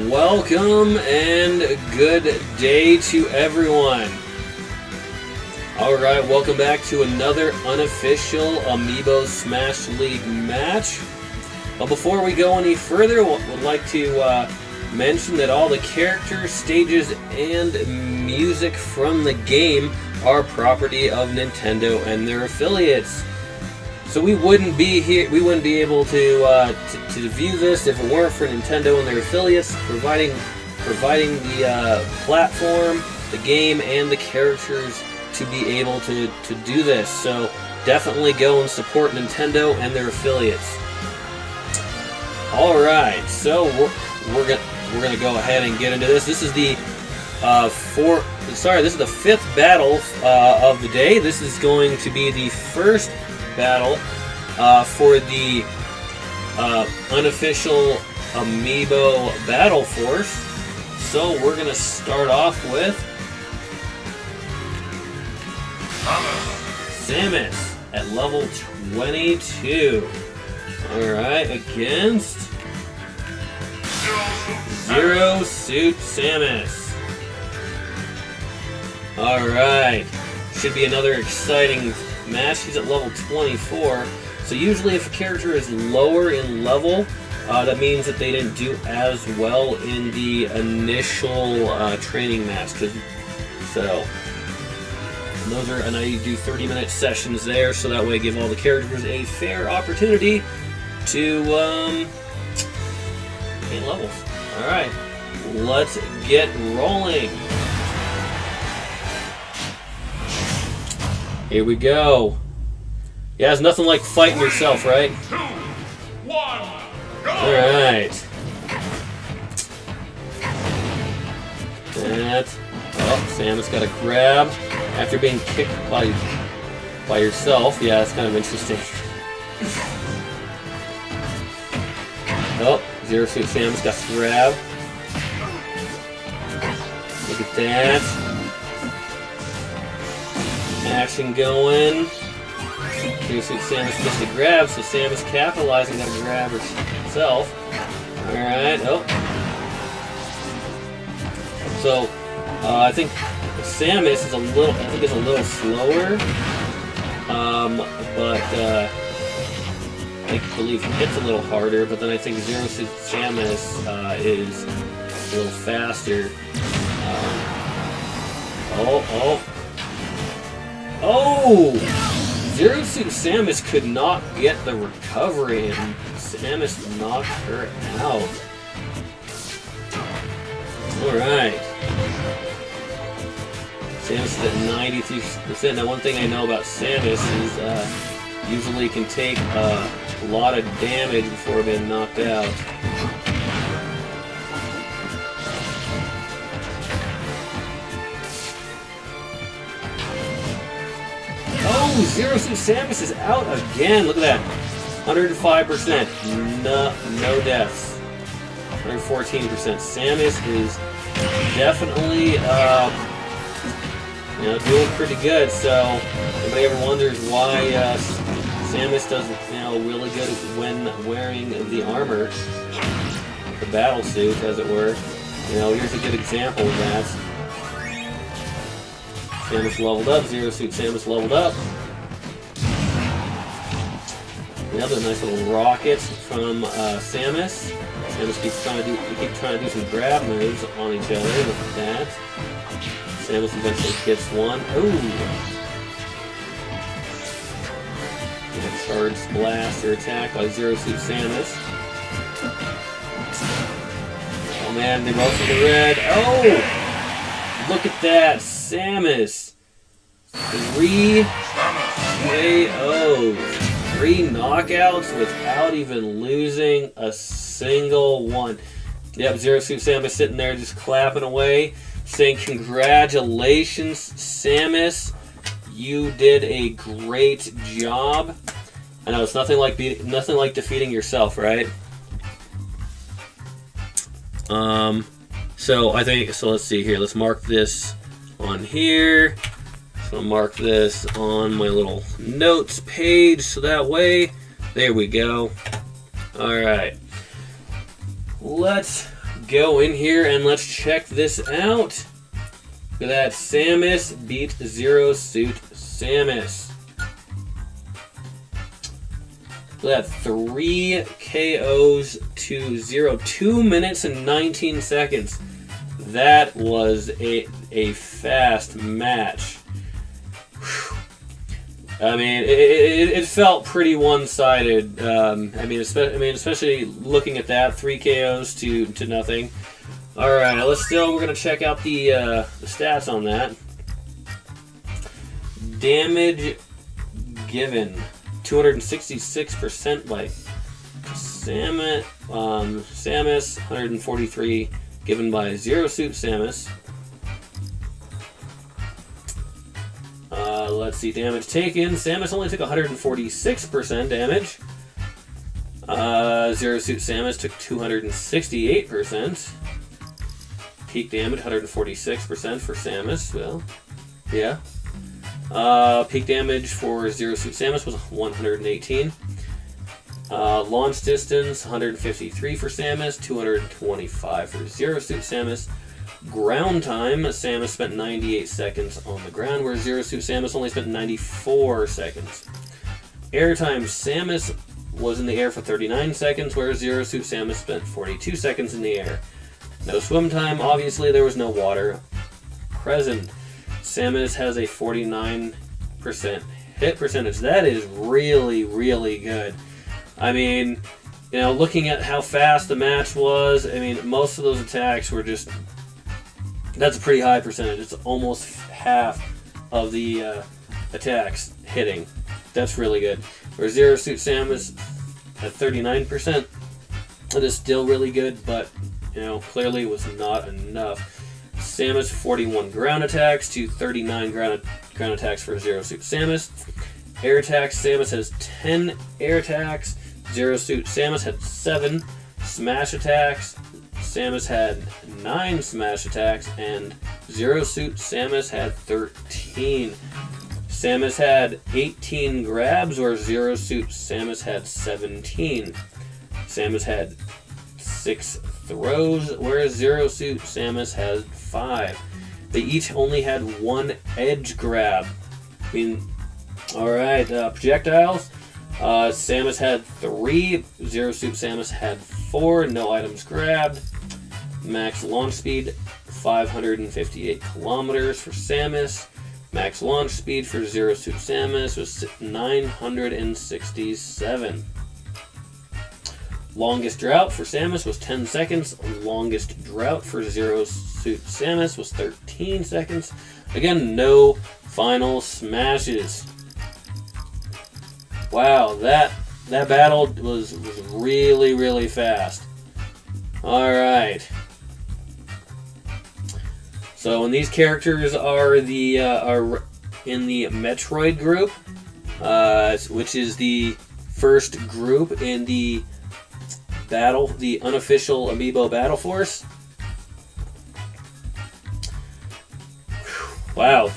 Welcome and good day to everyone. Alright, welcome back to another unofficial Amiibo Smash League match. But before we go any further, would like to mention that all the characters, stages, and music from the game are property of Nintendo and their affiliates. So we wouldn't be here. We wouldn't be able to view this if it weren't for Nintendo and their affiliates providing the platform, the game, and the characters to be able to do this. So definitely go and support Nintendo and their affiliates. All right, so we're gonna go ahead and get into this. This is the this is the fifth battle of the day. This is going to be the first battle for the unofficial Amiibo Battle Force. So we're gonna start off with Samus at level 22. Alright, against Zero Suit Samus. Alright, should be another exciting match. He's at level 24. So usually if a character is lower in level, that means that they didn't do as well in the initial training match. So those are, and I do 30-minute sessions there, so that way I give all the characters a fair opportunity to gain levels. Alright, let's get rolling. Here we go. Yeah, it's nothing like fighting yourself, right? 3, 2, 1, go! Alright. Samus got a grab after being kicked by yourself. Yeah, that's kind of interesting. Zero Suit Samus got the grab. Look at that. Action going. Zero Suit Samus gets the grab, so Samus capitalizing that grab herself. Alright, So, I think Samus is a little slower. But I believe he hits a little harder, but then I think Zero Suit Samus is a little faster. Zero Suit Samus could not get the recovery, and Samus knocked her out. Alright. Samus is at 93%. Now, one thing I know about Samus is usually can take a lot of damage before being knocked out. Zero Suit Samus is out again. Look at that. 105%. No deaths. 114%. Samus is definitely doing pretty good. So anybody ever wonders why Samus does really good when wearing the armor, the battle suit, as it were. Here's a good example of that. Samus leveled up. Zero Suit Samus leveled up. Another nice little rocket from Samus. Samus keeps trying to do some grab moves on each other. Look at that. Samus eventually gets one. A charged blast or attack by Zero Suit Samus. Oh man, they're both in the red. Look at that. Samus. 3 KOs. 3 knockouts without even losing a single one. Yep, Zero Suit Samus sitting there just clapping away, saying congratulations, Samus. You did a great job. I know it's nothing like defeating yourself, right? So let's see here. Let's mark this on here. So I'll mark this on my little notes page, so that way, there we go. Alright. Let's go in here and let's check this out. Look at that. Samus beat Zero Suit Samus. Look at that. 3 KOs to 0. 2 minutes and 19 seconds. That was a fast match. Whew. I mean, it felt pretty one-sided. I mean, especially looking at that, 3 KOs to nothing. All right, we're gonna check out the stats on that. Damage given, 266% by Samus. Samus, 143 given by Zero Suit Samus. Let's see, damage taken. Samus only took 146% damage. Zero Suit Samus took 268%. Peak damage, 146% for Samus. Well, yeah. Peak damage for Zero Suit Samus was 118. Launch distance, 153 for Samus, 225 for Zero Suit Samus. Ground time, Samus spent 98 seconds on the ground, whereas Zero Suit Samus only spent 94 seconds. Air time, Samus was in the air for 39 seconds, whereas Zero Suit Samus spent 42 seconds in the air. No swim time, obviously there was no water present. Samus has a 49% hit percentage. That is really, really good. I mean, you know, looking at how fast the match was, I mean, most of those attacks were just... That's a pretty high percentage. It's almost half of the attacks hitting. That's really good. Where Zero Suit Samus at 39%, it is still really good, but, you know, clearly it was not enough. Samus, 41 ground attacks to 39 ground attacks for Zero Suit Samus. Air attacks, Samus has 10 air attacks. Zero Suit Samus had 7. Smash attacks, Samus had 9 smash attacks, and Zero Suit Samus had 13. Samus had 18 grabs, where Zero Suit Samus had 17. Samus had 6 throws, whereas Zero Suit Samus had 5. They each only had 1 edge grab. I mean, alright, projectiles. Samus had 3, Zero Suit Samus had 4, no items grabbed. Max launch speed, 558 kilometers for Samus. Max launch speed for Zero Suit Samus was 967. Longest drought for Samus was 10 seconds. Longest drought for Zero Suit Samus was 13 seconds. Again, no final smashes. Wow, that battle was really, really fast. Alright. So when these characters are in the Metroid group, which is the first group in the unofficial Amiibo Battle Force. Wow.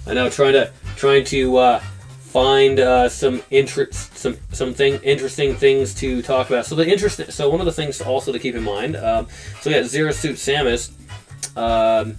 I know, trying to find some interesting things to talk about. So one of the things also to keep in mind. So we got Zero Suit Samus. For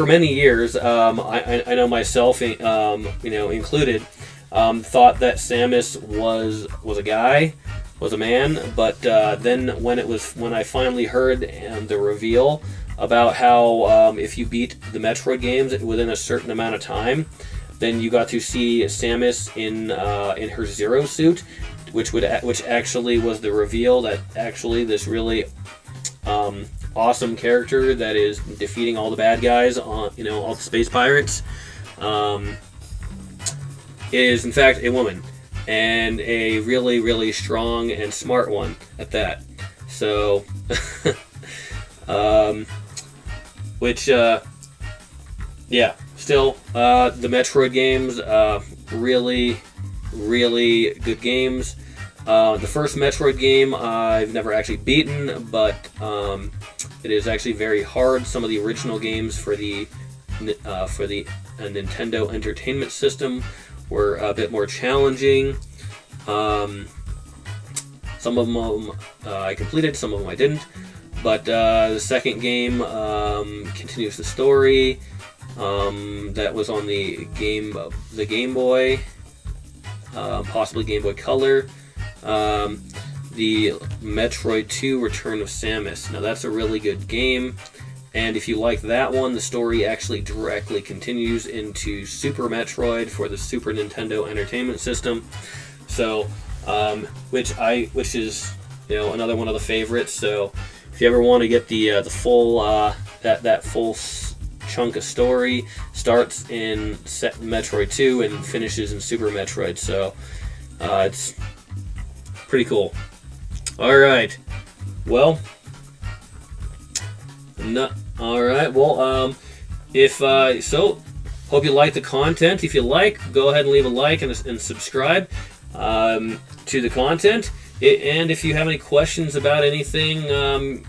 many years, I know myself, included, thought that Samus was a guy, was a man. But then when I finally heard the reveal about how if you beat the Metroid games within a certain amount of time, then you got to see Samus in her Zero Suit, which actually was the reveal that actually this really awesome character that is defeating all the bad guys on all the space pirates is in fact a woman, and a really, really strong and smart one at that. So still, the Metroid games, really, really good games. The first Metroid game I've never actually beaten, but it is actually very hard. Some of the original games for the Nintendo Entertainment System were a bit more challenging. Some of them I completed, some of them I didn't. But the second game continues the story. That was on the Game Boy, possibly Game Boy Color. The Metroid 2 Return of Samus. Now that's a really good game, and if you like that one, the story actually directly continues into Super Metroid for the Super Nintendo Entertainment System. So, which is another one of the favorites. So if you ever want to get the full that full chunk of story, starts in Metroid 2 and finishes in Super Metroid. So it's pretty cool. All right. Well, if so, hope you like the content. If you like, go ahead and leave a like and subscribe to the content. And if you have any questions about anything,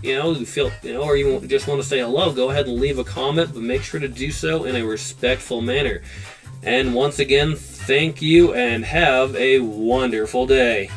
you feel, or you just want to say hello, go ahead and leave a comment, but make sure to do so in a respectful manner. And once again, thank you and have a wonderful day.